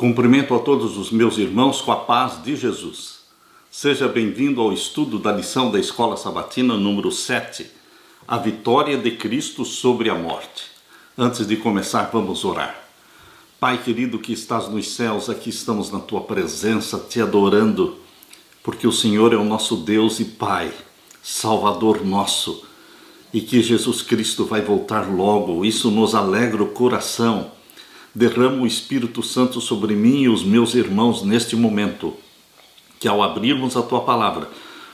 Cumprimento a todos os meus irmãos com a paz de Jesus. Seja bem-vindo ao estudo da lição da Escola Sabatina número 7, a vitória de Cristo sobre a morte. Antes de começar, vamos orar. Pai querido que estás nos céus, aqui estamos na tua presença, te adorando, porque o Senhor é o nosso Deus e Pai, Salvador nosso, e que Jesus Cristo vai voltar logo. Isso nos alegra o coração. Derrama o Espírito Santo sobre mim e os meus irmãos neste momento, que ao abrirmos a tua palavra,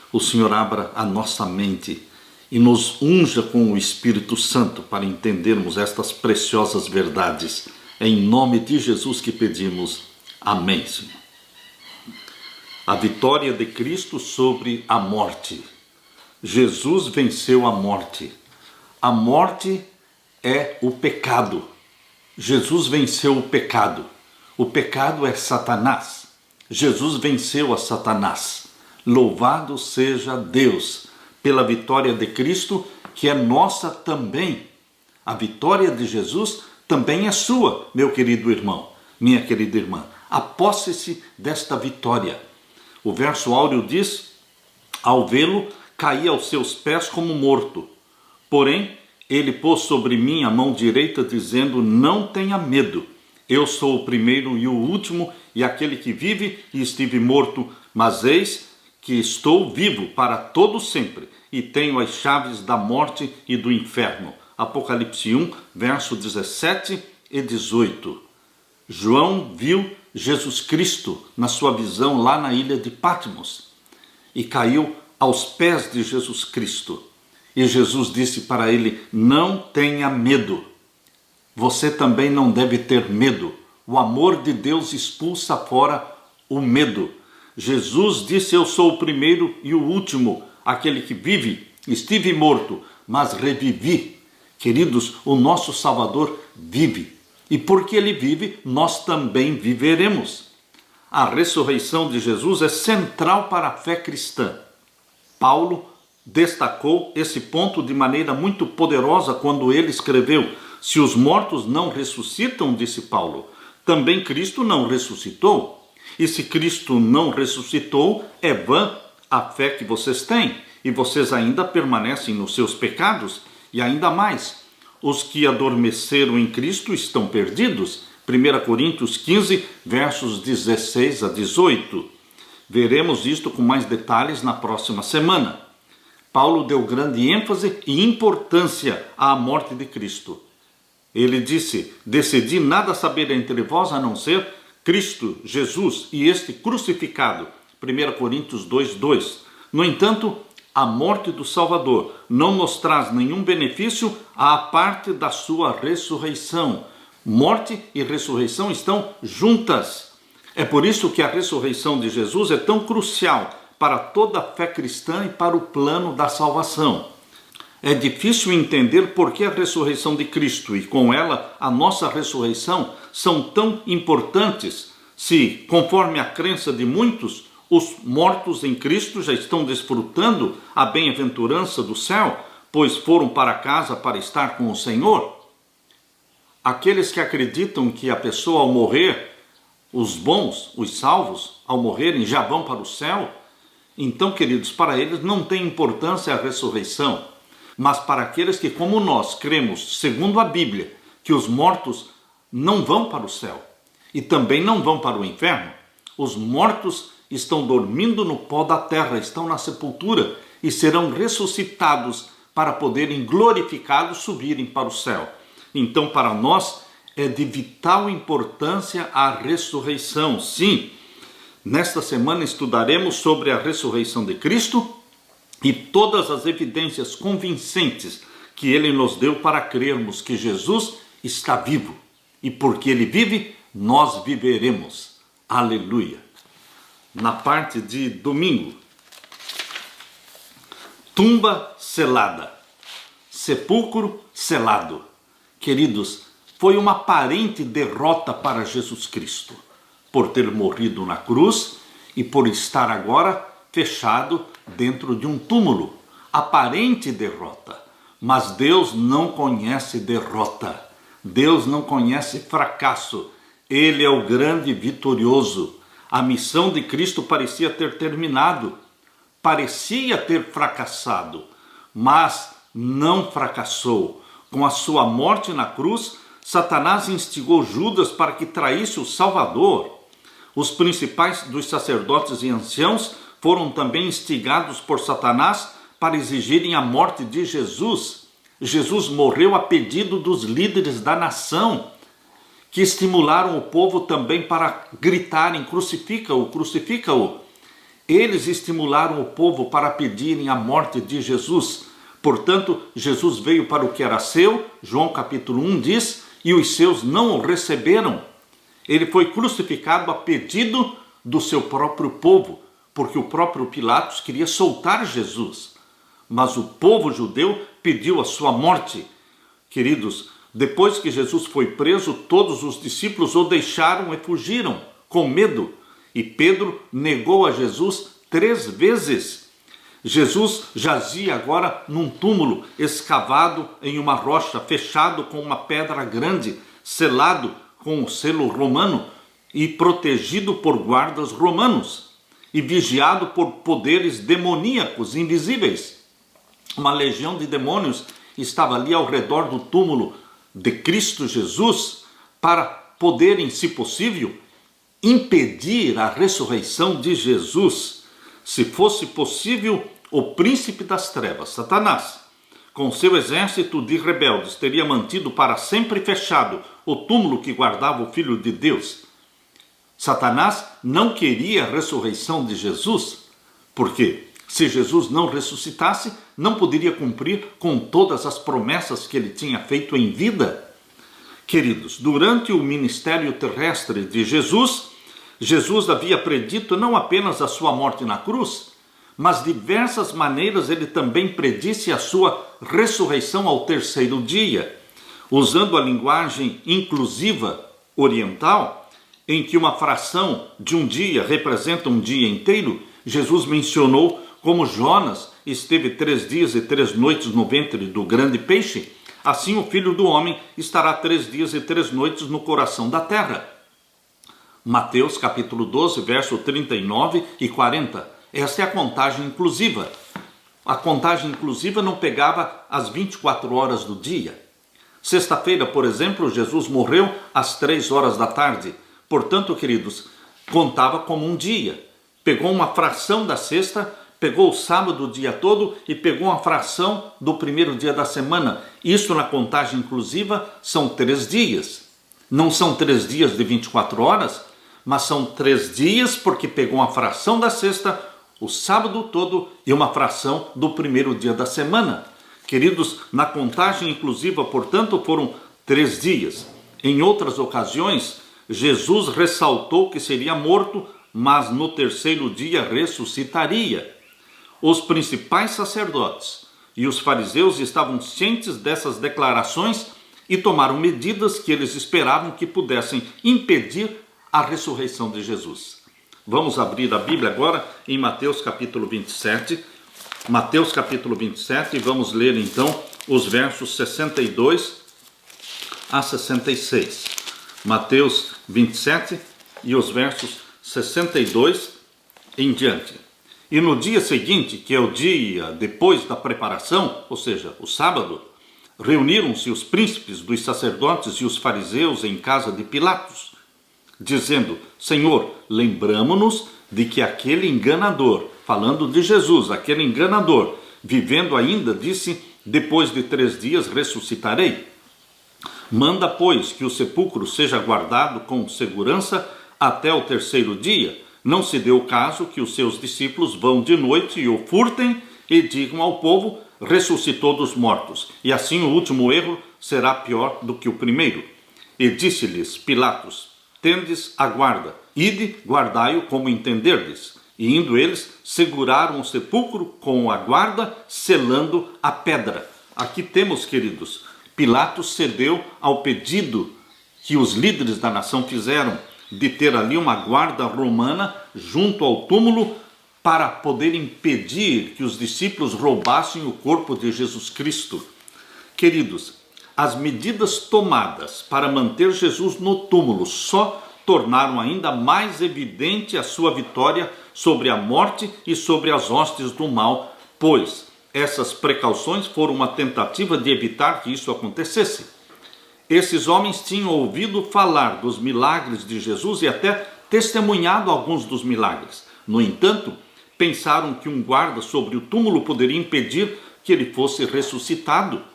o Senhor abra a nossa mente e nos unja com o Espírito Santo para entendermos estas preciosas verdades. Em nome de Jesus que pedimos. Amém, Senhor. A vitória de Cristo sobre a morte. Jesus venceu a morte. A morte é o pecado. Jesus venceu o pecado. O pecado é Satanás. Jesus venceu a Satanás. Louvado seja Deus pela vitória de Cristo, que é nossa também. A vitória de Jesus também é sua, meu querido irmão, minha querida irmã. Aposse-se desta vitória. O verso áureo diz: ao vê-lo, caí aos seus pés como morto. Porém, ele pôs sobre mim a mão direita, dizendo: não tenha medo, eu sou o primeiro e o último, e aquele que vive, e estive morto, mas eis que estou vivo para todo sempre, e tenho as chaves da morte e do inferno. Apocalipse 1, verso 17 e 18. João viu Jesus Cristo na sua visão lá na ilha de Patmos, e caiu aos pés de Jesus Cristo. E Jesus disse para ele: não tenha medo. Você também não deve ter medo. O amor de Deus expulsa fora o medo. Jesus disse: eu sou o primeiro e o último, aquele que vive. Estive morto, mas revivi. Queridos, o nosso Salvador vive. E porque ele vive, nós também viveremos. A ressurreição de Jesus é central para a fé cristã. Paulo destacou esse ponto de maneira muito poderosa quando ele escreveu: se os mortos não ressuscitam, disse Paulo, também Cristo não ressuscitou. E se Cristo não ressuscitou, é vã a fé que vocês têm, e vocês ainda permanecem nos seus pecados. E ainda mais, os que adormeceram em Cristo estão perdidos. 1 Coríntios 15, versos 16 a 18. Veremos isto com mais detalhes na próxima semana. Paulo deu grande ênfase e importância à morte de Cristo. Ele disse: decidi nada saber entre vós a não ser Cristo, Jesus e este crucificado. 1 Coríntios 2, 2. No entanto, a morte do Salvador não nos traz nenhum benefício à parte da sua ressurreição. Morte e ressurreição estão juntas. É por isso que a ressurreição de Jesus é tão crucial para toda a fé cristã e para o plano da salvação. É difícil entender por que a ressurreição de Cristo e com ela a nossa ressurreição são tão importantes, se, conforme a crença de muitos, os mortos em Cristo já estão desfrutando a bem-aventurança do céu, pois foram para casa para estar com o Senhor. Aqueles que acreditam que a pessoa ao morrer, os bons, os salvos, ao morrerem já vão para o céu, então, queridos, para eles não tem importância a ressurreição, mas para aqueles que, como nós, cremos, segundo a Bíblia, que os mortos não vão para o céu e também não vão para o inferno, os mortos estão dormindo no pó da terra, estão na sepultura e serão ressuscitados para poderem glorificados subirem para o céu. Então, para nós, é de vital importância a ressurreição, sim. Nesta semana estudaremos sobre a ressurreição de Cristo e todas as evidências convincentes que ele nos deu para crermos que Jesus está vivo. E porque ele vive, nós viveremos. Aleluia! Na parte de domingo, tumba selada, sepulcro selado. Queridos, foi uma aparente derrota para Jesus Cristo, por ter morrido na cruz e por estar agora fechado dentro de um túmulo. Aparente derrota. Mas Deus não conhece derrota. Deus não conhece fracasso. Ele é o grande vitorioso. A missão de Cristo parecia ter terminado, parecia ter fracassado, mas não fracassou. Com a sua morte na cruz, Satanás instigou Judas para que traísse o Salvador. Os principais dos sacerdotes e anciãos foram também instigados por Satanás para exigirem a morte de Jesus. Jesus morreu a pedido dos líderes da nação, que estimularam o povo também para gritarem: crucifica-o, crucifica-o. Eles estimularam o povo para pedirem a morte de Jesus. Portanto, Jesus veio para o que era seu, João capítulo 1 diz, e os seus não o receberam. Ele foi crucificado a pedido do seu próprio povo, porque o próprio Pilatos queria soltar Jesus. Mas o povo judeu pediu a sua morte. Queridos, depois que Jesus foi preso, todos os discípulos o deixaram e fugiram, com medo. E Pedro negou a Jesus 3 vezes. Jesus jazia agora num túmulo escavado em uma rocha, fechado com uma pedra grande, selado com o selo romano e protegido por guardas romanos e vigiado por poderes demoníacos invisíveis. Uma legião de demônios estava ali ao redor do túmulo de Cristo Jesus para poderem, se possível, impedir a ressurreição de Jesus. Se fosse possível, o príncipe das trevas, Satanás, com seu exército de rebeldes, teria mantido para sempre fechado o túmulo que guardava o Filho de Deus. Satanás não queria a ressurreição de Jesus, porque se Jesus não ressuscitasse, não poderia cumprir com todas as promessas que ele tinha feito em vida. Queridos, durante o ministério terrestre de Jesus, Jesus havia predito não apenas a sua morte na cruz, mas de diversas maneiras ele também predisse a sua ressurreição ao 3º dia, usando a linguagem inclusiva oriental, em que uma fração de um dia representa um dia inteiro. Jesus mencionou como Jonas esteve 3 dias e 3 noites no ventre do grande peixe, assim o Filho do Homem estará 3 dias e 3 noites no coração da terra. Mateus capítulo 12, verso 39 e 40. Esta é a contagem inclusiva. A contagem inclusiva não pegava as 24 horas do dia. Sexta-feira, por exemplo, Jesus morreu às 3 horas da tarde. Portanto, queridos, contava como um dia. Pegou uma fração da sexta, pegou o sábado o dia todo e pegou uma fração do primeiro dia da semana. Isso na contagem inclusiva são 3 dias. Não são 3 dias de 24 horas, mas são 3 dias porque pegou uma fração da sexta, o sábado todo e uma fração do primeiro dia da semana. Queridos, na contagem inclusiva, portanto, foram 3 dias. Em outras ocasiões, Jesus ressaltou que seria morto, mas no 3º dia ressuscitaria. Os principais sacerdotes e os fariseus estavam cientes dessas declarações e tomaram medidas que eles esperavam que pudessem impedir a ressurreição de Jesus. Vamos abrir a Bíblia agora em Mateus capítulo 27. Mateus capítulo 27 e vamos ler então os versos 62 a 66. Mateus 27 e os versos 62 em diante. E no dia seguinte, que é o dia depois da preparação, ou seja, o sábado, reuniram-se os príncipes dos sacerdotes e os fariseus em casa de Pilatos, dizendo: Senhor, lembramo-nos de que aquele enganador, falando de Jesus, aquele enganador, vivendo ainda, disse: depois de 3 dias ressuscitarei. Manda, pois, que o sepulcro seja guardado com segurança até o 3º dia. Não se dê o caso que os seus discípulos vão de noite e o furtem e digam ao povo: ressuscitou dos mortos. E assim o último erro será pior do que o primeiro. E disse-lhes Pilatos: tendes a guarda, ide, guardai-o como entenderdes. E indo eles, seguraram o sepulcro com a guarda, selando a pedra. Aqui temos, queridos, Pilatos cedeu ao pedido que os líderes da nação fizeram de ter ali uma guarda romana junto ao túmulo para poder impedir que os discípulos roubassem o corpo de Jesus Cristo. Queridos, as medidas tomadas para manter Jesus no túmulo só tornaram ainda mais evidente a sua vitória sobre a morte e sobre as hostes do mal, pois essas precauções foram uma tentativa de evitar que isso acontecesse. Esses homens tinham ouvido falar dos milagres de Jesus e até testemunhado alguns dos milagres. No entanto, pensaram que um guarda sobre o túmulo poderia impedir que ele fosse ressuscitado.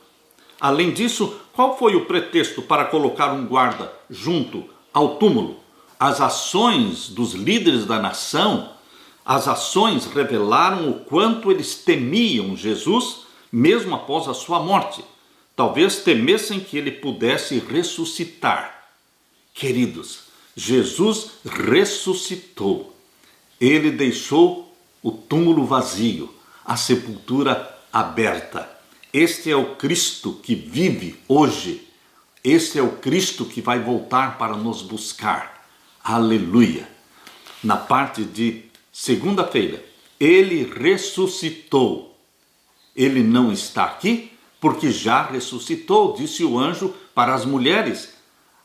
Além disso, qual foi o pretexto para colocar um guarda junto ao túmulo? As ações dos líderes da nação, as ações revelaram o quanto eles temiam Jesus, mesmo após a sua morte. Talvez temessem que ele pudesse ressuscitar. Queridos, Jesus ressuscitou. Ele deixou o túmulo vazio, a sepultura aberta. Este é o Cristo que vive hoje. Este é o Cristo que vai voltar para nos buscar. Aleluia! Na parte de segunda-feira, ele ressuscitou. Ele não está aqui porque já ressuscitou, disse o anjo para as mulheres.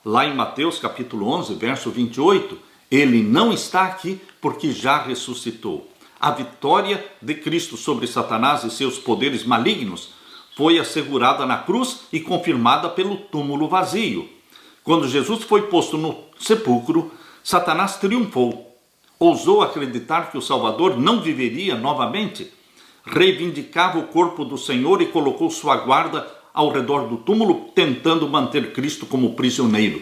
Lá em Mateus capítulo 11, verso 28, ele não está aqui porque já ressuscitou. A vitória de Cristo sobre Satanás e seus poderes malignos foi assegurada na cruz e confirmada pelo túmulo vazio. Quando Jesus foi posto no sepulcro, Satanás triunfou. Ousou acreditar que o Salvador não viveria novamente. Reivindicava o corpo do Senhor e colocou sua guarda ao redor do túmulo, tentando manter Cristo como prisioneiro.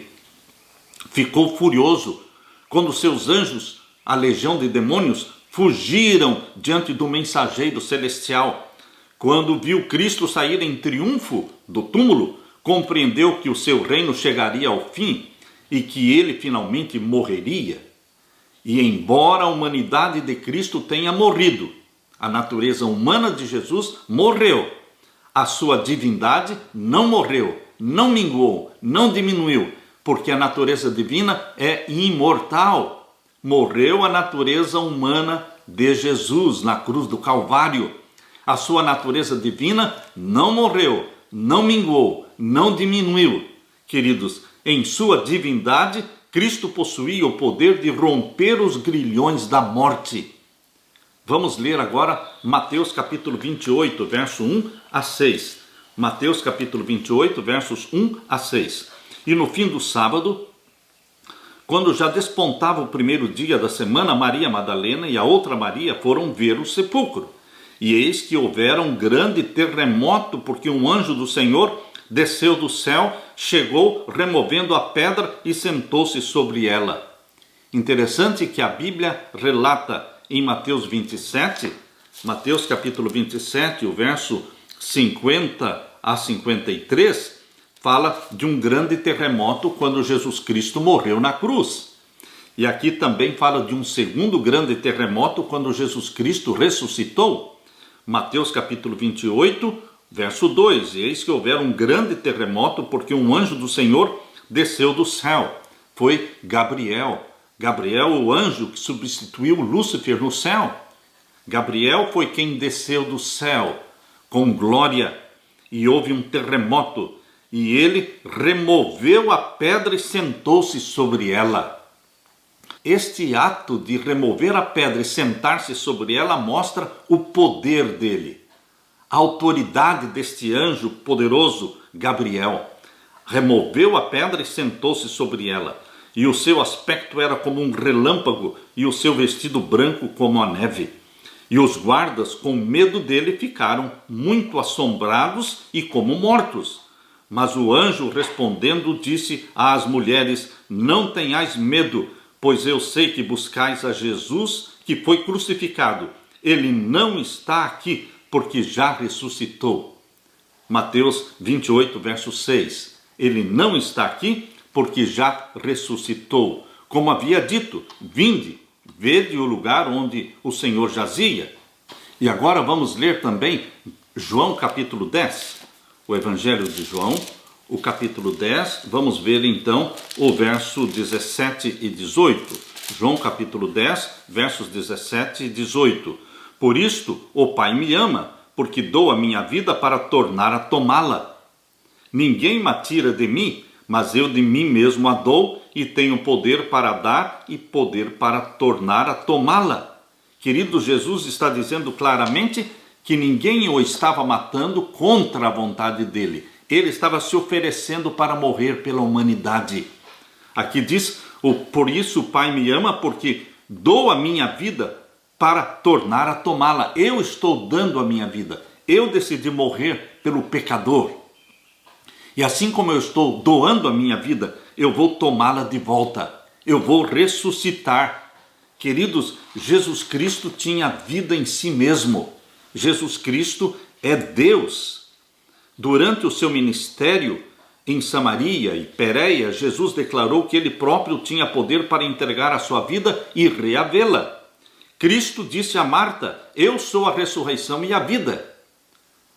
Ficou furioso quando seus anjos, a legião de demônios, fugiram diante do mensageiro celestial. Quando viu Cristo sair em triunfo do túmulo, compreendeu que o seu reino chegaria ao fim e que ele finalmente morreria. E embora a humanidade de Cristo tenha morrido, a natureza humana de Jesus morreu. A sua divindade não morreu, não minguou, não diminuiu, porque a natureza divina é imortal. Morreu a natureza humana de Jesus na cruz do Calvário. A sua natureza divina não morreu, não minguou, não diminuiu. Queridos, em sua divindade, Cristo possuía o poder de romper os grilhões da morte. Vamos ler agora Mateus capítulo 28, verso 1 a 6. Mateus capítulo 28, versos 1 a 6. E no fim do sábado, quando já despontava o primeiro dia da semana, Maria Madalena e a outra Maria foram ver o sepulcro. E eis que houvera um grande terremoto, porque um anjo do Senhor desceu do céu, chegou removendo a pedra e sentou-se sobre ela. Interessante que a Bíblia relata em Mateus 27, Mateus capítulo 27, o verso 50 a 53, fala de um grande terremoto quando Jesus Cristo morreu na cruz. E aqui também fala de um segundo grande terremoto quando Jesus Cristo ressuscitou. Mateus capítulo 28, verso 2, e eis que houvera um grande terremoto, porque um anjo do Senhor desceu do céu. Foi Gabriel, o anjo que substituiu Lúcifer no céu. Gabriel foi quem desceu do céu com glória, e houve um terremoto, e ele removeu a pedra e sentou-se sobre ela. Este ato de remover a pedra e sentar-se sobre ela mostra o poder dele. A autoridade deste anjo poderoso, Gabriel. Removeu a pedra e sentou-se sobre ela. E o seu aspecto era como um relâmpago, e o seu vestido branco como a neve. E os guardas, com medo dele, ficaram muito assombrados e como mortos. Mas o anjo, respondendo, disse às mulheres: não tenhais medo, pois eu sei que buscais a Jesus, que foi crucificado. Ele não está aqui, porque já ressuscitou. Mateus 28, verso 6. Ele não está aqui, porque já ressuscitou. Como havia dito, vinde, vede o lugar onde o Senhor jazia. E agora vamos ler também João capítulo 10, o Evangelho de João, o capítulo 10, vamos ver então o verso 17 e 18. João capítulo 10, versos 17 e 18. Por isto o Pai me ama, porque dou a minha vida para tornar a tomá-la. Ninguém me tira de mim, mas eu de mim mesmo a dou, e tenho poder para dar e poder para tornar a tomá-la. Querido, Jesus está dizendo claramente que ninguém o estava matando contra a vontade dele. Ele estava se oferecendo para morrer pela humanidade. Aqui diz, por isso o Pai me ama, porque dou a minha vida para tornar a tomá-la. Eu estou dando a minha vida. Eu decidi morrer pelo pecador. E assim como eu estou doando a minha vida, eu vou tomá-la de volta. Eu vou ressuscitar. Queridos, Jesus Cristo tinha vida em si mesmo. Jesus Cristo é Deus. Durante o seu ministério em Samaria e Pérea, Jesus declarou que ele próprio tinha poder para entregar a sua vida e reavê-la. Cristo disse a Marta, eu sou a ressurreição e a vida.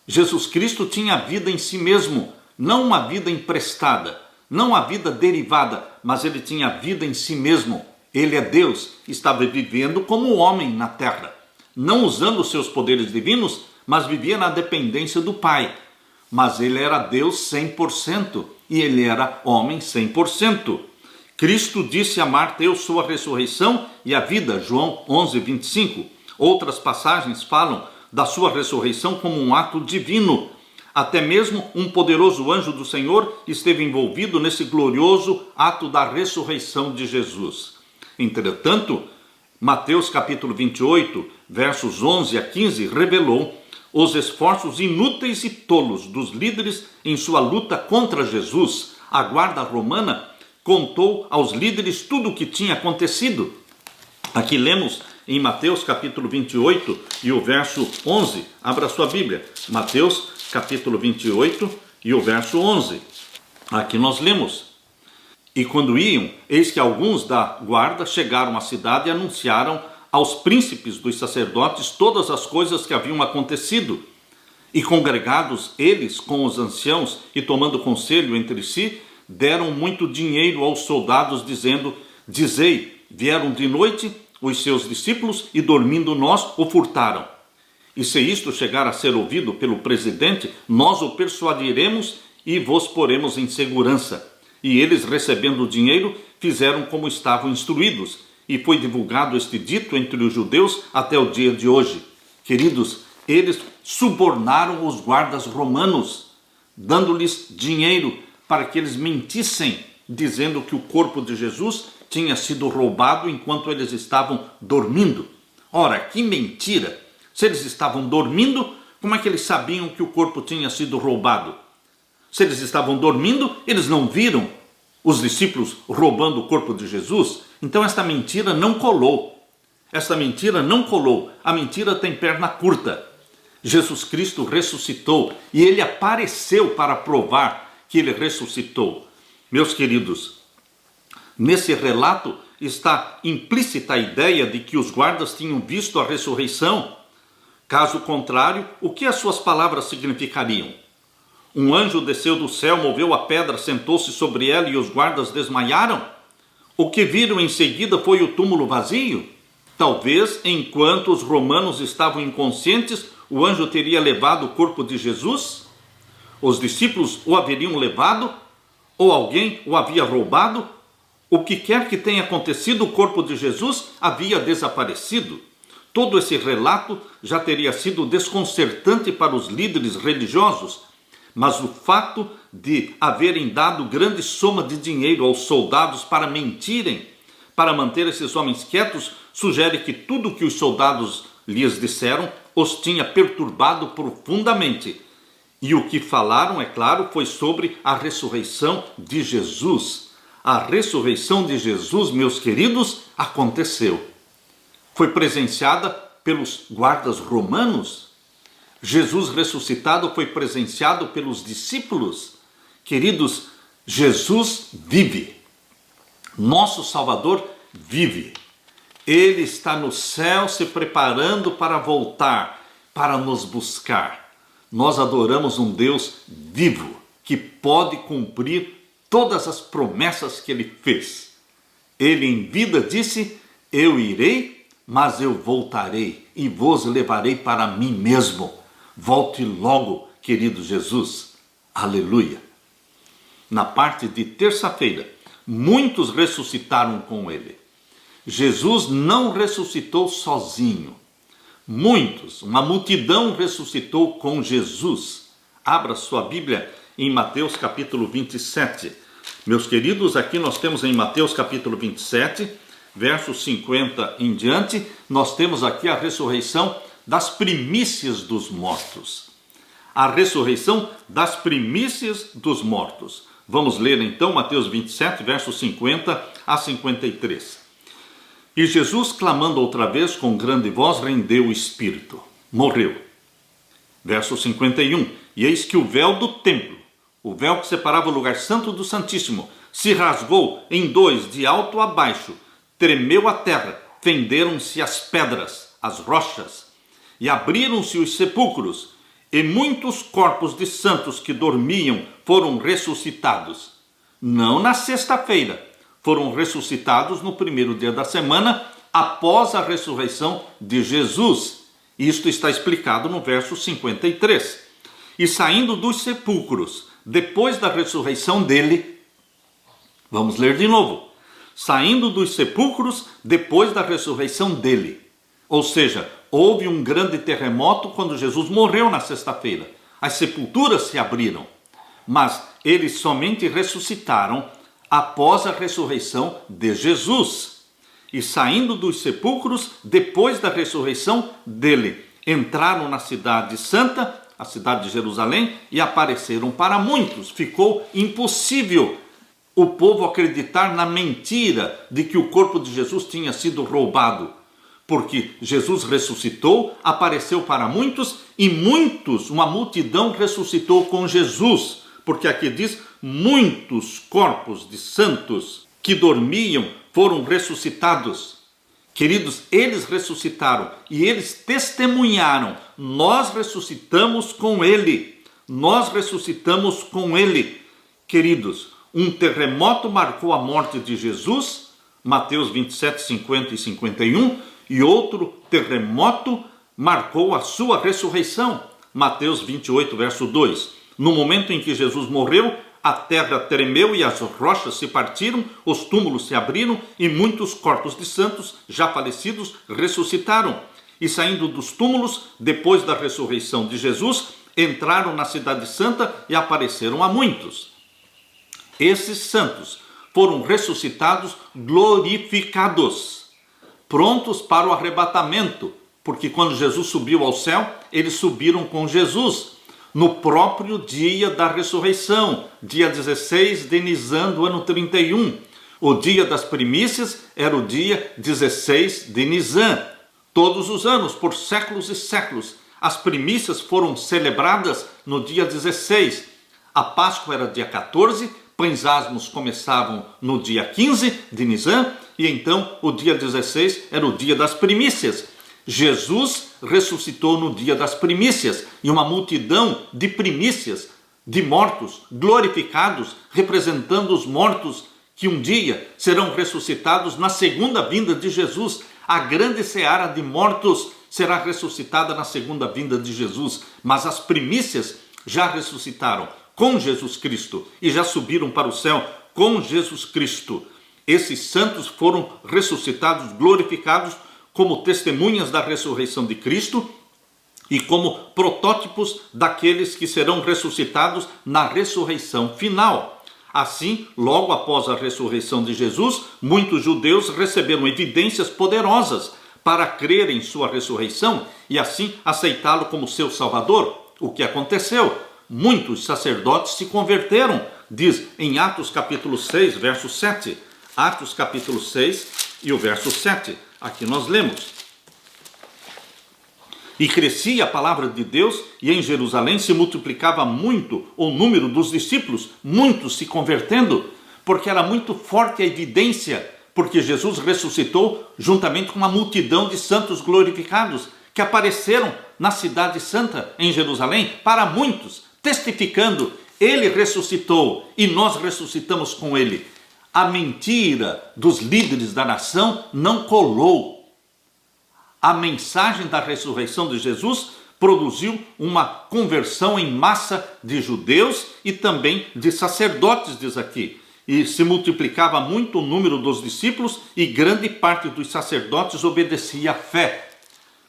Jesus Cristo tinha vida em si mesmo, não uma vida emprestada, não a vida derivada, mas ele tinha vida em si mesmo. Ele é Deus, estava vivendo como homem na terra, não usando os seus poderes divinos, mas vivia na dependência do Pai. Mas ele era Deus 100% e ele era homem 100%. Cristo disse a Marta, eu sou a ressurreição e a vida, João 11, 25. Outras passagens falam da sua ressurreição como um ato divino. Até mesmo um poderoso anjo do Senhor esteve envolvido nesse glorioso ato da ressurreição de Jesus. Entretanto, Mateus capítulo 28, versos 11 a 15, revelou os esforços inúteis e tolos dos líderes em sua luta contra Jesus. A guarda romana contou aos líderes tudo o que tinha acontecido. Aqui lemos em Mateus capítulo 28 e o verso 11. Abra sua Bíblia. Mateus capítulo 28 e o verso 11. Aqui nós lemos. E quando iam, eis que alguns da guarda chegaram à cidade e anunciaram aos príncipes dos sacerdotes todas as coisas que haviam acontecido. E congregados eles com os anciãos e tomando conselho entre si, deram muito dinheiro aos soldados, dizendo, dizei, vieram de noite os seus discípulos e dormindo nós o furtaram. E se isto chegar a ser ouvido pelo presidente, nós o persuadiremos e vos poremos em segurança. E eles, recebendo o dinheiro, fizeram como estavam instruídos. E foi divulgado este dito entre os judeus até o dia de hoje. Queridos, eles subornaram os guardas romanos, dando-lhes dinheiro para que eles mentissem, dizendo que o corpo de Jesus tinha sido roubado enquanto eles estavam dormindo. Ora, que mentira! Se eles estavam dormindo, como é que eles sabiam que o corpo tinha sido roubado? Se eles estavam dormindo, eles não viram os discípulos roubando o corpo de Jesus? Então esta mentira não colou. Esta mentira não colou. A mentira tem perna curta. Jesus Cristo ressuscitou e ele apareceu para provar que ele ressuscitou. Meus queridos, nesse relato está implícita a ideia de que os guardas tinham visto a ressurreição. Caso contrário, o que as suas palavras significariam? Um anjo desceu do céu, moveu a pedra, sentou-se sobre ela e os guardas desmaiaram? O que viram em seguida foi o túmulo vazio? Talvez, enquanto os romanos estavam inconscientes, o anjo teria levado o corpo de Jesus? Os discípulos o haveriam levado? Ou alguém o havia roubado? O que quer que tenha acontecido, o corpo de Jesus havia desaparecido. Todo esse relato já teria sido desconcertante para os líderes religiosos, mas o fato de haverem dado grande soma de dinheiro aos soldados para mentirem, para manter esses homens quietos, sugere que tudo o que os soldados lhes disseram os tinha perturbado profundamente. E o que falaram, é claro, foi sobre a ressurreição de Jesus. A ressurreição de Jesus, meus queridos, aconteceu. Foi presenciada pelos guardas romanos. Jesus ressuscitado foi presenciado pelos discípulos. Queridos, Jesus vive. Nosso Salvador vive. Ele está no céu se preparando para voltar, para nos buscar. Nós adoramos um Deus vivo, que pode cumprir todas as promessas que ele fez. Ele em vida disse, eu irei, mas eu voltarei e vos levarei para mim mesmo. Volte logo, querido Jesus. Aleluia. na parte de terça-feira, muitos ressuscitaram com ele. Jesus não ressuscitou sozinho. Muitos, uma multidão ressuscitou com Jesus. Abra sua Bíblia em Mateus capítulo 27. Meus queridos, aqui nós temos em Mateus capítulo 27, versos 50 em diante, nós temos aqui a ressurreição das primícias dos mortos. A ressurreição das primícias dos mortos. Vamos ler então Mateus 27, versos 50 a 53. E Jesus, clamando outra vez com grande voz, rendeu o espírito. Morreu. Verso 51. E eis que o véu do templo, o véu que separava o lugar santo do Santíssimo, se rasgou em dois, de alto a baixo. Tremeu a terra, fenderam-se as pedras, as rochas, e abriram-se os sepulcros, e muitos corpos de santos que dormiam foram ressuscitados. Não na sexta-feira, foram ressuscitados no primeiro dia da semana, após a ressurreição de Jesus. Isto está explicado no verso 53. E saindo dos sepulcros, depois da ressurreição dele, vamos ler de novo. Saindo dos sepulcros, depois da ressurreição dele. Ou seja, houve um grande terremoto quando Jesus morreu na sexta-feira. As sepulturas se abriram, mas eles somente ressuscitaram após a ressurreição de Jesus. E saindo dos sepulcros, depois da ressurreição dele, entraram na cidade santa, a cidade de Jerusalém, e apareceram para muitos. Ficou impossível o povo acreditar na mentira de que o corpo de Jesus tinha sido roubado. Porque Jesus ressuscitou, apareceu para muitos, e muitos, uma multidão ressuscitou com Jesus. Porque aqui diz, muitos corpos de santos que dormiam foram ressuscitados. Queridos, eles ressuscitaram e eles testemunharam. Nós ressuscitamos com ele. Nós ressuscitamos com ele. Queridos, um terremoto marcou a morte de Jesus, Mateus 27, 50 e 51, e outro terremoto marcou a sua ressurreição, Mateus 28, verso 2. No momento em que Jesus morreu, a terra tremeu e as rochas se partiram, os túmulos se abriram e muitos corpos de santos já falecidos ressuscitaram. E saindo dos túmulos, depois da ressurreição de Jesus, entraram na cidade santa e apareceram a muitos. Esses santos foram ressuscitados glorificados, prontos para o arrebatamento, porque quando Jesus subiu ao céu, eles subiram com Jesus. No próprio dia da ressurreição, dia 16 de Nisan do ano 31. O dia das primícias era o dia 16 de Nisan. Todos os anos, por séculos e séculos, as primícias foram celebradas no dia 16. A Páscoa era dia 14, pães asmos começavam no dia 15 de Nisan, e então o dia 16 era o dia das primícias. Jesus ressuscitou no dia das primícias, e uma multidão de primícias, de mortos glorificados, representando os mortos que um dia serão ressuscitados na segunda vinda de Jesus. A grande seara de mortos será ressuscitada na segunda vinda de Jesus, mas as primícias já ressuscitaram com Jesus Cristo e já subiram para o céu com Jesus Cristo. Esses santos foram ressuscitados, glorificados, como testemunhas da ressurreição de Cristo e como protótipos daqueles que serão ressuscitados na ressurreição final. Assim, logo após a ressurreição de Jesus, muitos judeus receberam evidências poderosas para crer em sua ressurreição e assim aceitá-lo como seu Salvador. O que aconteceu? Muitos sacerdotes se converteram, diz em Atos capítulo 6, verso 7. Atos capítulo 6 e o verso 7. Aqui nós lemos. E crescia a palavra de Deus, e em Jerusalém se multiplicava muito o número dos discípulos, muitos se convertendo, porque era muito forte a evidência, porque Jesus ressuscitou juntamente com uma multidão de santos glorificados, que apareceram na cidade santa, em Jerusalém, para muitos, testificando, ele ressuscitou, e nós ressuscitamos com ele. A mentira dos líderes da nação não colou. A mensagem da ressurreição de Jesus produziu uma conversão em massa de judeus e também de sacerdotes, diz aqui. E se multiplicava muito o número dos discípulos e grande parte dos sacerdotes obedecia à fé.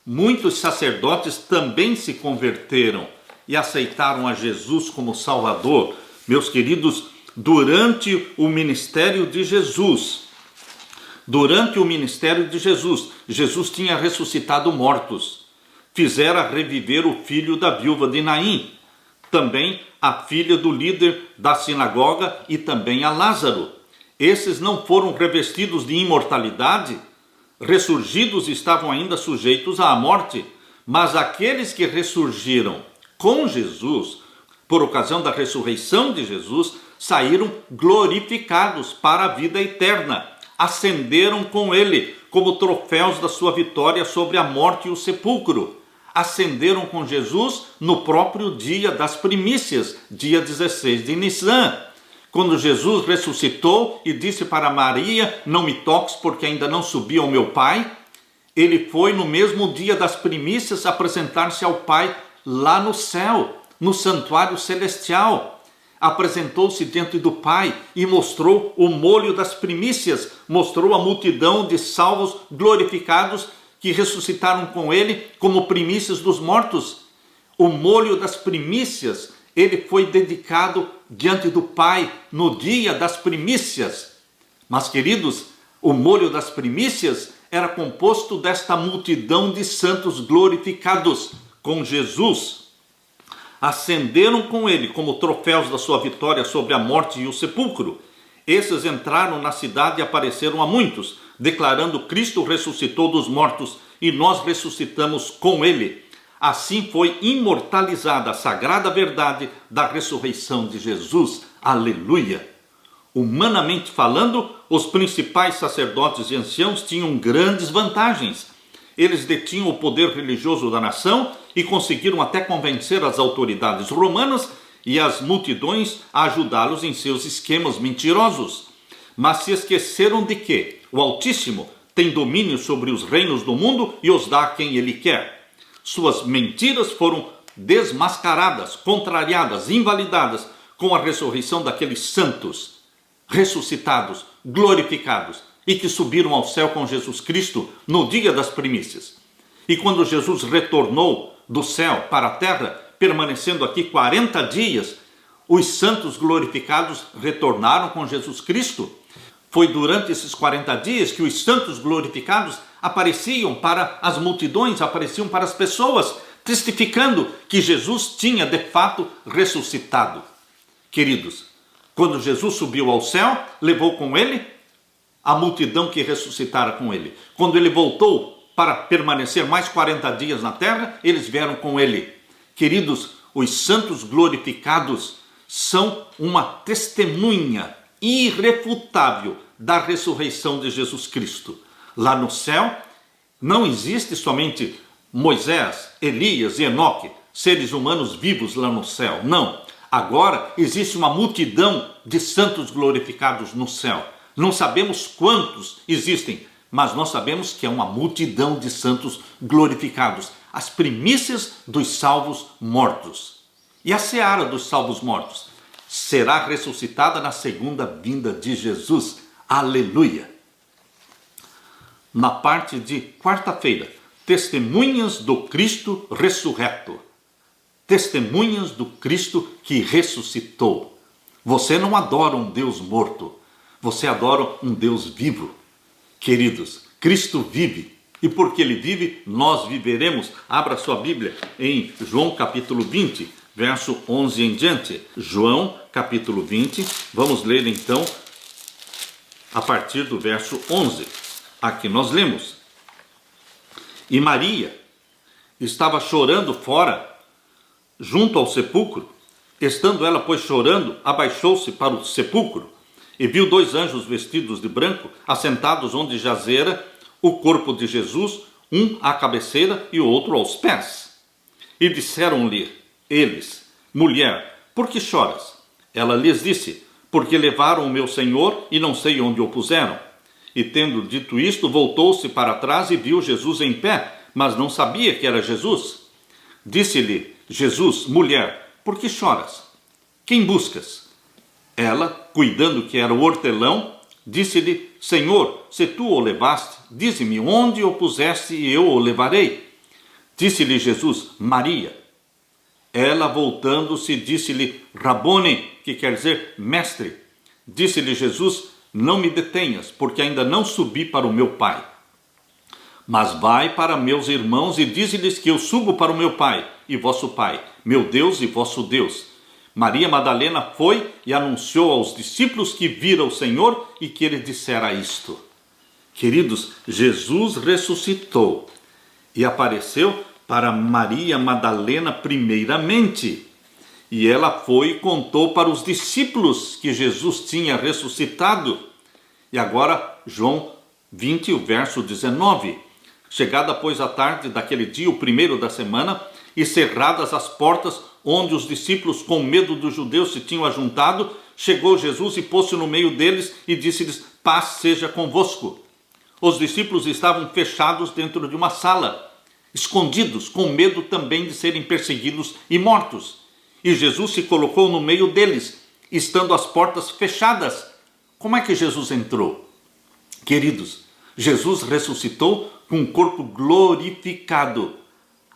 Muitos sacerdotes também se converteram e aceitaram a Jesus como Salvador. Meus queridos, durante o ministério de Jesus, Jesus tinha ressuscitado mortos, fizera reviver o filho da viúva de Naim, também a filha do líder da sinagoga e também a Lázaro. Esses não foram revestidos de imortalidade, ressurgidos estavam ainda sujeitos à morte, mas aqueles que ressurgiram com Jesus, por ocasião da ressurreição de Jesus, saíram glorificados para a vida eterna, ascenderam com ele como troféus da sua vitória sobre a morte e o sepulcro. Ascenderam com Jesus no próprio dia das primícias, dia 16 de Nissan, quando Jesus ressuscitou e disse para Maria: não me toques porque ainda não subi ao meu Pai. Ele foi no mesmo dia das primícias apresentar-se ao Pai lá no céu, no santuário celestial. Apresentou-se diante do Pai e mostrou o molho das primícias, mostrou a multidão de salvos glorificados que ressuscitaram com ele como primícias dos mortos. O molho das primícias, ele foi dedicado diante do Pai no dia das primícias. Mas, queridos, o molho das primícias era composto desta multidão de santos glorificados com Jesus. Ascenderam com ele como troféus da sua vitória sobre a morte e o sepulcro. Esses entraram na cidade e apareceram a muitos, declarando: Cristo ressuscitou dos mortos e nós ressuscitamos com ele. Assim foi imortalizada a sagrada verdade da ressurreição de Jesus. Aleluia! Humanamente falando, os principais sacerdotes e anciãos tinham grandes vantagens. Eles detinham o poder religioso da nação e conseguiram até convencer as autoridades romanas e as multidões a ajudá-los em seus esquemas mentirosos. Mas se esqueceram de que o Altíssimo tem domínio sobre os reinos do mundo e os dá a quem ele quer. Suas mentiras foram desmascaradas, contrariadas, invalidadas com a ressurreição daqueles santos ressuscitados, glorificados e que subiram ao céu com Jesus Cristo no dia das primícias. E quando Jesus retornou do céu para a terra, permanecendo aqui 40 dias, os santos glorificados retornaram com Jesus Cristo. Foi durante esses 40 dias que os santos glorificados apareciam para as multidões, apareciam para as pessoas, testificando que Jesus tinha de fato ressuscitado. Queridos, quando Jesus subiu ao céu, levou com ele a multidão que ressuscitara com ele. Quando ele voltou para permanecer mais 40 dias na terra, eles vieram com ele. Queridos, os santos glorificados são uma testemunha irrefutável da ressurreição de Jesus Cristo. Lá no céu não existe somente Moisés, Elias e Enoque, seres humanos vivos lá no céu. Não. Agora existe uma multidão de santos glorificados no céu. Não sabemos quantos existem, mas nós sabemos que é uma multidão de santos glorificados. As primícias dos salvos mortos. E a seara dos salvos mortos será ressuscitada na segunda vinda de Jesus. Aleluia! Na parte de quarta-feira, testemunhas do Cristo ressurreto. Testemunhas do Cristo que ressuscitou. Você não adora um Deus morto, você adora um Deus vivo. Queridos, Cristo vive, e porque Ele vive, nós viveremos. Abra sua Bíblia em João capítulo 20, verso 11 em diante. João capítulo 20, vamos ler então a partir do verso 11. Aqui nós lemos: E Maria estava chorando fora, junto ao sepulcro. Estando ela, pois, chorando, abaixou-se para o sepulcro e viu 2 anjos vestidos de branco, assentados onde jazera o corpo de Jesus, um à cabeceira e o outro aos pés. E disseram-lhe eles: Mulher, por que choras? Ela lhes disse: Porque levaram o meu Senhor e não sei onde o puseram. E tendo dito isto, voltou-se para trás e viu Jesus em pé, mas não sabia que era Jesus. Disse-lhe Jesus: mulher, por que choras? Quem buscas? Ela, cuidando que era o hortelão, disse-lhe: Senhor, se tu o levaste, dize-me onde o puseste e eu o levarei. Disse-lhe Jesus: Maria. Ela, voltando-se, disse-lhe: Rabone, que quer dizer mestre. Disse-lhe Jesus: não me detenhas, porque ainda não subi para o meu Pai. Mas vai para meus irmãos e dize-lhes que eu subo para o meu Pai e vosso Pai, meu Deus e vosso Deus. Maria Madalena foi e anunciou aos discípulos que vira o Senhor e que ele dissera isto. Queridos, Jesus ressuscitou e apareceu para Maria Madalena primeiramente. E ela foi e contou para os discípulos que Jesus tinha ressuscitado. E agora, João 20, o verso 19. Chegada, pois, a tarde daquele dia, o primeiro da semana, e cerradas as portas, onde os discípulos, com medo dos judeus, se tinham ajuntado, chegou Jesus e pôs-se no meio deles e disse-lhes: paz seja convosco. Os discípulos estavam fechados dentro de uma sala, escondidos, com medo também de serem perseguidos e mortos. E Jesus se colocou no meio deles, estando as portas fechadas. Como é que Jesus entrou? Queridos, Jesus ressuscitou com um corpo glorificado,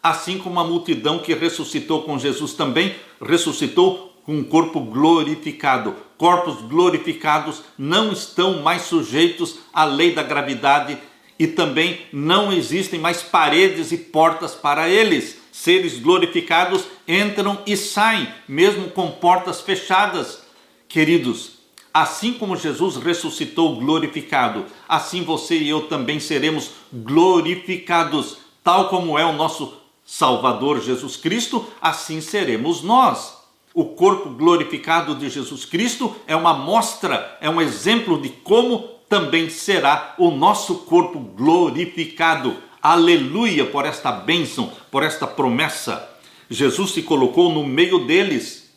assim como a multidão que ressuscitou com Jesus também ressuscitou com um corpo glorificado. Corpos glorificados não estão mais sujeitos à lei da gravidade e também não existem mais paredes e portas para eles. Seres glorificados entram e saem, mesmo com portas fechadas. Queridos, assim como Jesus ressuscitou glorificado, assim você e eu também seremos glorificados, tal como é o nosso Salvador Jesus Cristo, assim seremos nós. O corpo glorificado de Jesus Cristo é uma mostra, é um exemplo de como também será o nosso corpo glorificado. Aleluia por esta bênção, por esta promessa. Jesus se colocou no meio deles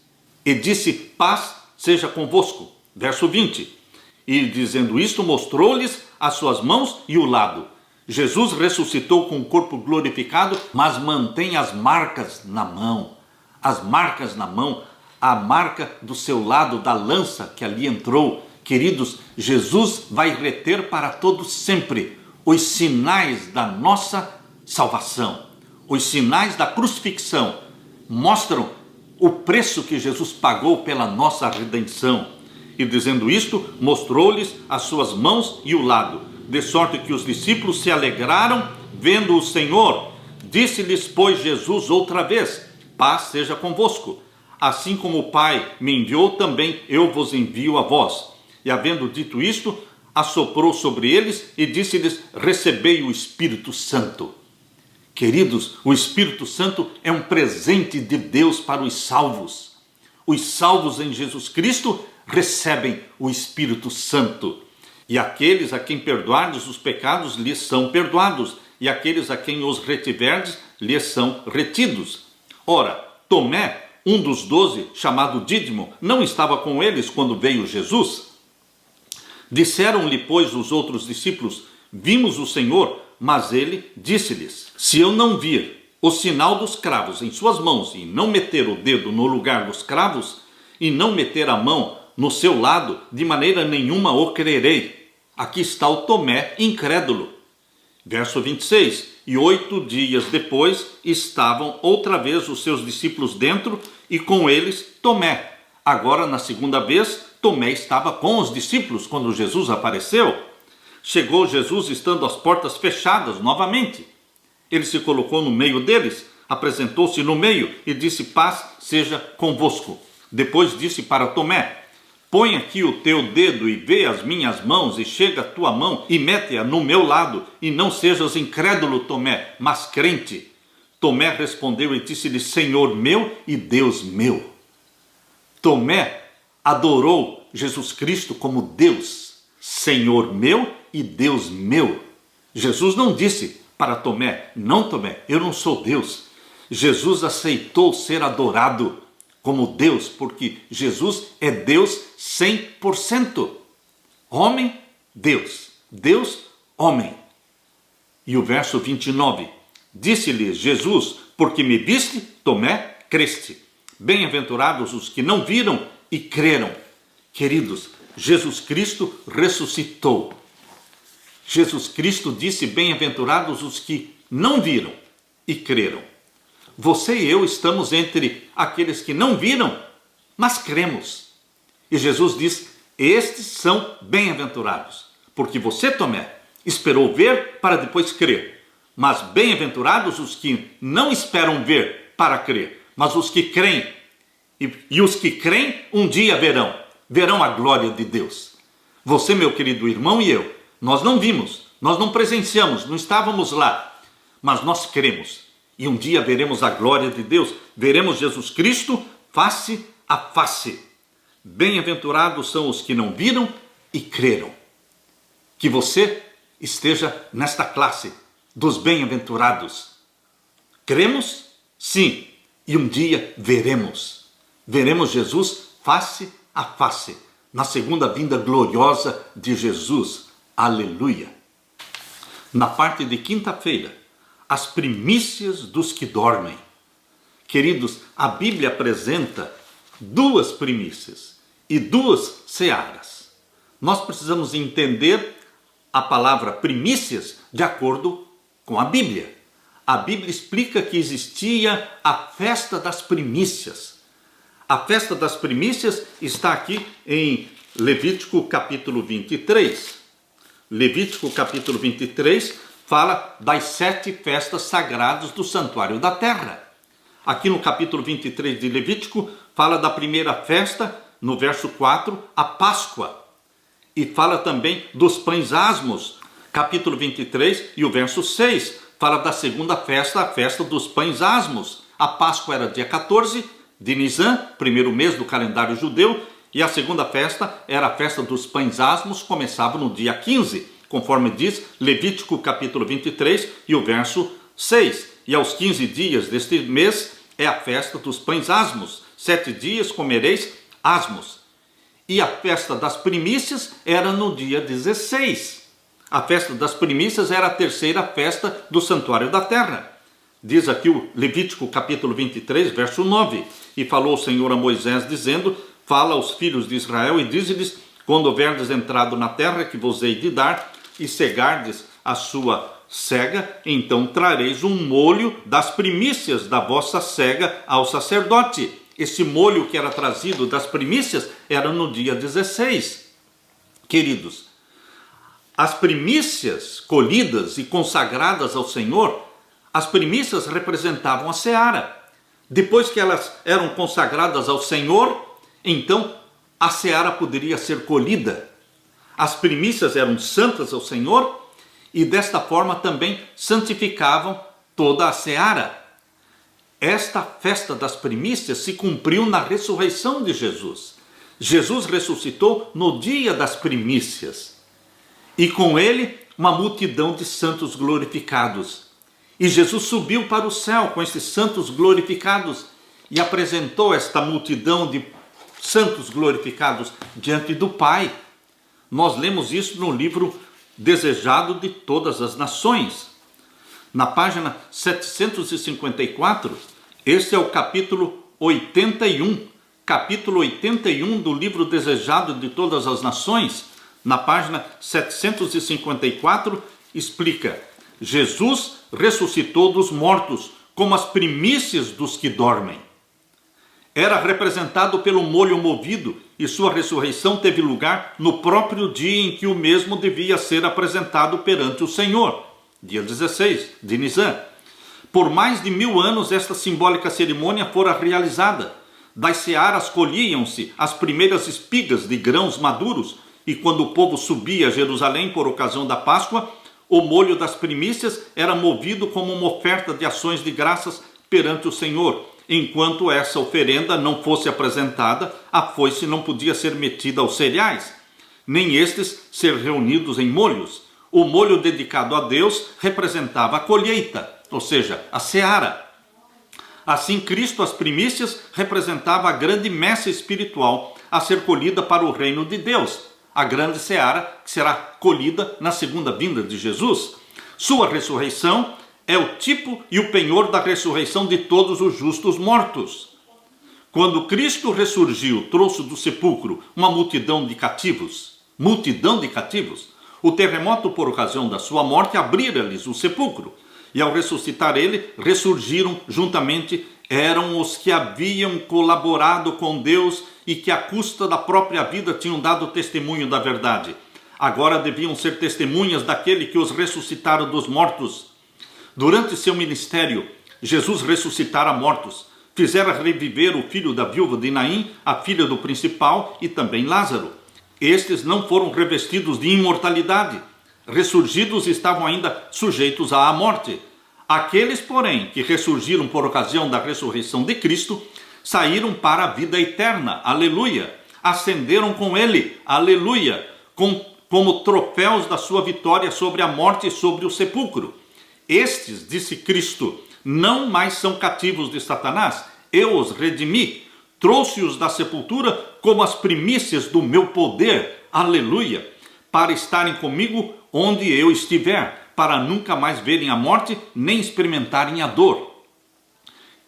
e disse: paz seja convosco. Verso 20. E dizendo isto, mostrou-lhes as suas mãos e o lado. Jesus ressuscitou com o corpo glorificado, mas mantém as marcas na mão. As marcas na mão, a marca do seu lado, da lança que ali entrou. Queridos, Jesus vai reter para todo sempre os sinais da nossa salvação. Os sinais da crucifixão mostram o preço que Jesus pagou pela nossa redenção. E dizendo isto, mostrou-lhes as suas mãos e o lado, de sorte que os discípulos se alegraram vendo o Senhor. Disse-lhes, pois, Jesus outra vez: paz seja convosco. Assim como o Pai me enviou, também eu vos envio a vós. E havendo dito isto, assoprou sobre eles e disse-lhes: recebei o Espírito Santo. Queridos, o Espírito Santo é um presente de Deus para os salvos. Os salvos em Jesus Cristo recebem o Espírito Santo. E aqueles a quem perdoardes os pecados lhes são perdoados, e aqueles a quem os retiverdes lhes são retidos. Ora, Tomé, um dos 12, chamado Dídimo, não estava com eles quando veio Jesus? Disseram-lhe, pois, os outros discípulos: vimos o Senhor. Mas ele disse-lhes: se eu não vir o sinal dos cravos em suas mãos, e não meter o dedo no lugar dos cravos, e não meter a mão no seu lado, de maneira nenhuma o crerei. Aqui está o Tomé incrédulo. Verso 26. E 8 dias depois estavam outra vez os seus discípulos dentro, e com eles Tomé. Agora, na segunda vez, Tomé estava com os discípulos quando Jesus apareceu. Chegou Jesus estando as portas fechadas novamente. Ele se colocou no meio deles, apresentou-se no meio e disse: paz seja convosco. Depois disse para Tomé: põe aqui o teu dedo e vê as minhas mãos, e chega a tua mão e mete-a no meu lado, e não sejas incrédulo, Tomé, mas crente. Tomé respondeu e disse-lhe: Senhor meu e Deus meu. Tomé adorou Jesus Cristo como Deus, Senhor meu e Deus meu. Jesus não disse para Tomé: não, Tomé, eu não sou Deus. Jesus aceitou ser adorado como Deus, porque Jesus é Deus 100%. Homem, Deus. Deus, homem. E o verso 29. Disse-lhe Jesus: porque me viste, Tomé, creste. Bem-aventurados os que não viram e creram. Queridos, Jesus Cristo ressuscitou. Jesus Cristo disse: bem-aventurados os que não viram e creram. Você e eu estamos entre aqueles que não viram, mas cremos. E Jesus diz: estes são bem-aventurados. Porque você, Tomé, esperou ver para depois crer. Mas bem-aventurados os que não esperam ver para crer, mas os que creem. E os que creem um dia verão a glória de Deus. Você, meu querido irmão, e eu, nós não vimos, nós não presenciamos, não estávamos lá, mas nós cremos. E um dia veremos a glória de Deus, veremos Jesus Cristo face a face. Bem-aventurados são os que não viram e creram. Que você esteja nesta classe dos bem-aventurados. Cremos? Sim. E um dia veremos. Veremos Jesus face a face, na segunda vinda gloriosa de Jesus. Aleluia. Na parte de quinta-feira, as primícias dos que dormem. Queridos, a Bíblia apresenta duas primícias e duas searas. Nós precisamos entender a palavra primícias de acordo com a Bíblia. A Bíblia explica que existia a festa das primícias. A festa das primícias está aqui em Levítico capítulo 23. Levítico capítulo 23 fala das 7 festas sagradas do santuário da terra. Aqui no capítulo 23 de Levítico fala da primeira festa, no verso 4, a Páscoa. E fala também dos pães asmos, capítulo 23 e o verso 6, fala da segunda festa, a festa dos pães asmos. A Páscoa era dia 14 de Nisan, primeiro mês do calendário judeu, e a segunda festa era a festa dos pães asmos, começava no dia 15, conforme diz Levítico capítulo 23 e o verso 6. E aos 15 dias deste mês é a festa dos pães asmos. 7 dias comereis asmos. E a festa das primícias era no dia 16. A festa das primícias era a terceira festa do santuário da terra. Diz aqui o Levítico capítulo 23, verso 9. E falou o Senhor a Moisés, dizendo: fala aos filhos de Israel e dize-lhes: quando houverdes entrado na terra que vos hei de dar, e cegardes a sua cega, então trareis um molho das primícias da vossa cega ao sacerdote. Esse molho que era trazido das primícias era no dia 16. Queridos, as primícias colhidas e consagradas ao Senhor, as primícias representavam a seara. Depois que elas eram consagradas ao Senhor, então a seara poderia ser colhida. As primícias eram santas ao Senhor e desta forma também santificavam toda a seara. Esta festa das primícias se cumpriu na ressurreição de Jesus. Jesus ressuscitou no dia das primícias e com ele uma multidão de santos glorificados. E Jesus subiu para o céu com esses santos glorificados e apresentou esta multidão de santos glorificados diante do Pai. Nós lemos isso no livro Desejado de Todas as Nações. Na página 754, este é o capítulo 81. Capítulo 81 do livro Desejado de Todas as Nações. Na página 754, explica: Jesus ressuscitou dos mortos como as primícias dos que dormem. Era representado pelo molho movido e sua ressurreição teve lugar no próprio dia em que o mesmo devia ser apresentado perante o Senhor, dia 16 de Nisan. Por mais de 1000 anos esta simbólica cerimônia fora realizada. Das searas colhiam-se as primeiras espigas de grãos maduros e quando o povo subia a Jerusalém por ocasião da Páscoa, o molho das primícias era movido como uma oferta de ações de graças perante o Senhor. Enquanto essa oferenda não fosse apresentada, a foice não podia ser metida aos cereais, nem estes ser reunidos em molhos. O molho dedicado a Deus representava a colheita, ou seja, a seara. Assim, Cristo, as primícias, representava a grande messe espiritual a ser colhida para o reino de Deus, a grande seara que será colhida na segunda vinda de Jesus. Sua ressurreição é o tipo e o penhor da ressurreição de todos os justos mortos. Quando Cristo ressurgiu, trouxe do sepulcro uma multidão de cativos, o terremoto por ocasião da sua morte abrira-lhes o sepulcro, e ao ressuscitar ele, ressurgiram juntamente, eram os que haviam colaborado com Deus e que à custa da própria vida tinham dado testemunho da verdade. Agora deviam ser testemunhas daquele que os ressuscitara dos mortos. Durante seu ministério, Jesus ressuscitara mortos, fizera reviver o filho da viúva de Naim, a filha do principal, e também Lázaro. Estes não foram revestidos de imortalidade. Ressurgidos estavam ainda sujeitos à morte. Aqueles, porém, que ressurgiram por ocasião da ressurreição de Cristo, saíram para a vida eterna, aleluia. Ascenderam com ele, aleluia, como troféus da sua vitória sobre a morte e sobre o sepulcro. Estes, disse Cristo, não mais são cativos de Satanás, eu os redimi, trouxe-os da sepultura como as primícias do meu poder, aleluia, para estarem comigo onde eu estiver, para nunca mais verem a morte, nem experimentarem a dor.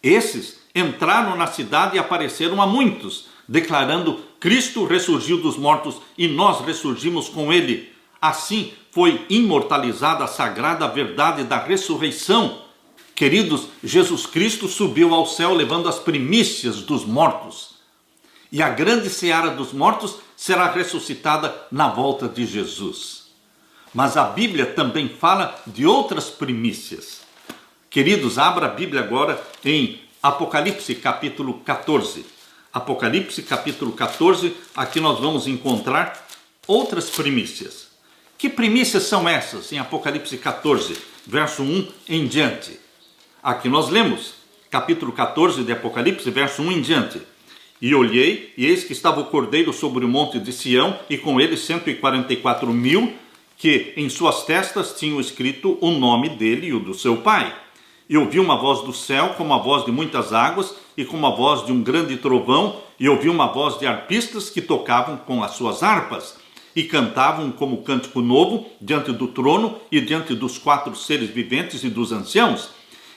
Esses entraram na cidade e apareceram a muitos, declarando: Cristo ressurgiu dos mortos e nós ressurgimos com ele. Assim foi imortalizada a sagrada verdade da ressurreição. Queridos, Jesus Cristo subiu ao céu levando as primícias dos mortos. E a grande seara dos mortos será ressuscitada na volta de Jesus. Mas a Bíblia também fala de outras primícias. Queridos, abra a Bíblia agora em Apocalipse capítulo 14. Apocalipse capítulo 14, aqui nós vamos encontrar outras primícias. Que primícias são essas em Apocalipse 14, verso 1 em diante? Aqui nós lemos, capítulo 14 de Apocalipse, verso 1 em diante. E olhei, e eis que estava o Cordeiro sobre o monte de Sião, e com ele 144.000, que em suas testas tinham escrito o nome dele e o do seu pai. E ouvi uma voz do céu, como a voz de muitas águas, e como a voz de um grande trovão, e ouvi uma voz de arpistas que tocavam com as suas harpas, e cantavam como cântico novo, diante do trono, e diante dos 4 seres viventes e dos anciãos.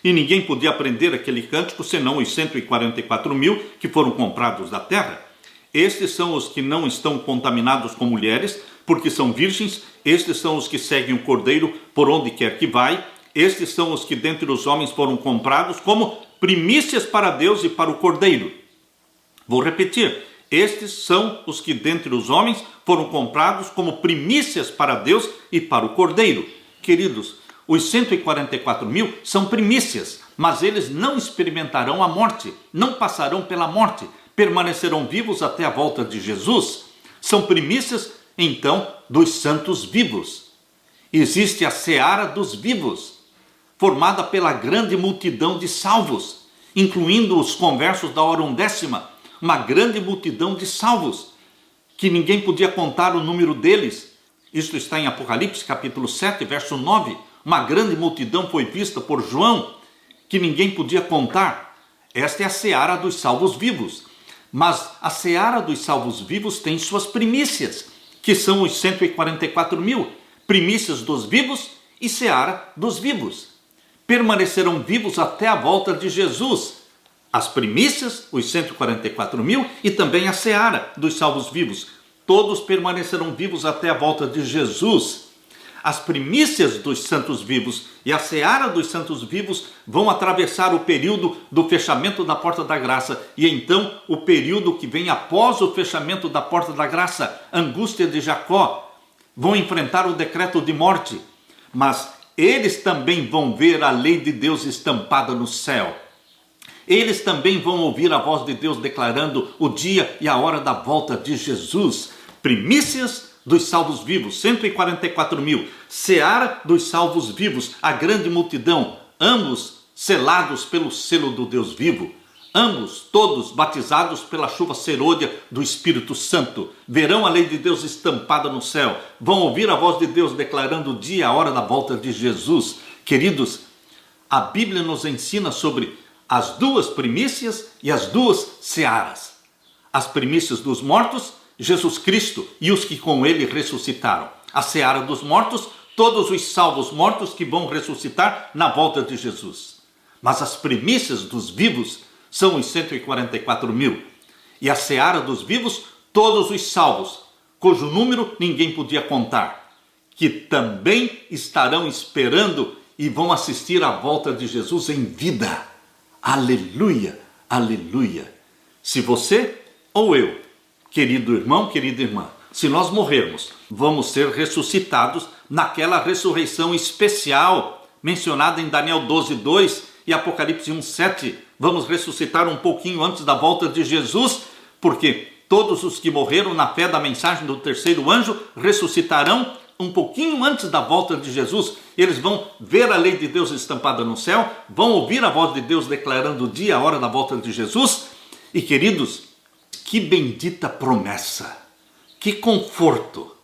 E ninguém podia aprender aquele cântico, senão os 144.000 que foram comprados da terra. Estes são os que não estão contaminados com mulheres, porque são virgens. Estes são os que seguem o Cordeiro por onde quer que vai. Estes são os que dentre os homens foram comprados como primícias para Deus e para o Cordeiro. Vou repetir. Estes são os que dentre os homens foram comprados como primícias para Deus e para o Cordeiro. Queridos, os 144.000 são primícias, mas eles não experimentarão a morte, não passarão pela morte, permanecerão vivos até a volta de Jesus. São primícias, então, dos santos vivos. Existe a seara dos vivos, formada pela grande multidão de salvos, incluindo os conversos da hora undécima, uma grande multidão de salvos, que ninguém podia contar o número deles. Isto está em Apocalipse capítulo 7, verso 9. Uma grande multidão foi vista por João, que ninguém podia contar. Esta é a seara dos salvos vivos. Mas a seara dos salvos vivos tem suas primícias, que são os 144.000, primícias dos vivos e seara dos vivos. Permanecerão vivos até a volta de Jesus. As primícias, os 144.000, e também a seara dos salvos vivos. Todos permanecerão vivos até a volta de Jesus. As primícias dos santos vivos e a seara dos santos vivos vão atravessar o período do fechamento da porta da graça, e então o período que vem após o fechamento da porta da graça, angústia de Jacó, vão enfrentar o decreto de morte, mas eles também vão ver a lei de Deus estampada no céu. Eles também vão ouvir a voz de Deus declarando o dia e a hora da volta de Jesus. Primícias dos salvos vivos, 144.000, seara dos salvos vivos, a grande multidão, ambos selados pelo selo do Deus vivo, ambos, todos batizados pela chuva serôdia do Espírito Santo, verão a lei de Deus estampada no céu, vão ouvir a voz de Deus declarando o dia e a hora da volta de Jesus. Queridos, a Bíblia nos ensina sobre as duas primícias e as duas searas. As primícias dos mortos, Jesus Cristo e os que com ele ressuscitaram. A seara dos mortos, todos os salvos mortos que vão ressuscitar na volta de Jesus. Mas as primícias dos vivos são os 144 mil. E a seara dos vivos, todos os salvos, cujo número ninguém podia contar, que também estarão esperando e vão assistir à volta de Jesus em vida. Aleluia, aleluia. Se você ou eu, querido irmão, querida irmã, se nós morrermos, vamos ser ressuscitados naquela ressurreição especial mencionada em Daniel 12:2 e Apocalipse 1:7. Vamos ressuscitar um pouquinho antes da volta de Jesus, porque todos os que morreram na fé da mensagem do terceiro anjo ressuscitarão um pouquinho antes da volta de Jesus. Eles vão ver a lei de Deus estampada no céu, vão ouvir a voz de Deus declarando o dia, a hora da volta de Jesus. E queridos, que bendita promessa, que conforto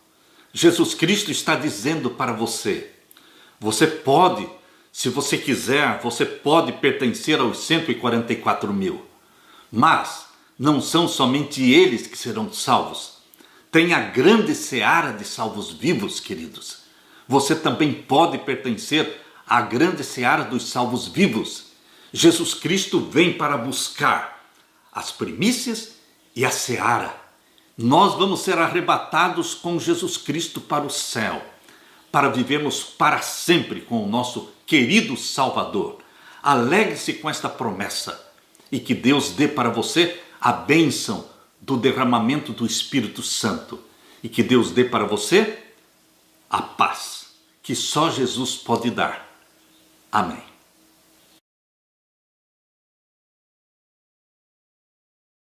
Jesus Cristo está dizendo para você. Você pode, se você quiser, você pode pertencer aos 144 mil. Mas não são somente eles que serão salvos. Tem a grande seara de salvos vivos, queridos. Você também pode pertencer à grande seara dos salvos vivos. Jesus Cristo vem para buscar as primícias e a seara. Nós vamos ser arrebatados com Jesus Cristo para o céu, para vivermos para sempre com o nosso querido Salvador. Alegre-se com esta promessa e que Deus dê para você a bênção do derramamento do Espírito Santo e que Deus dê para você a paz que só Jesus pode dar. Amém.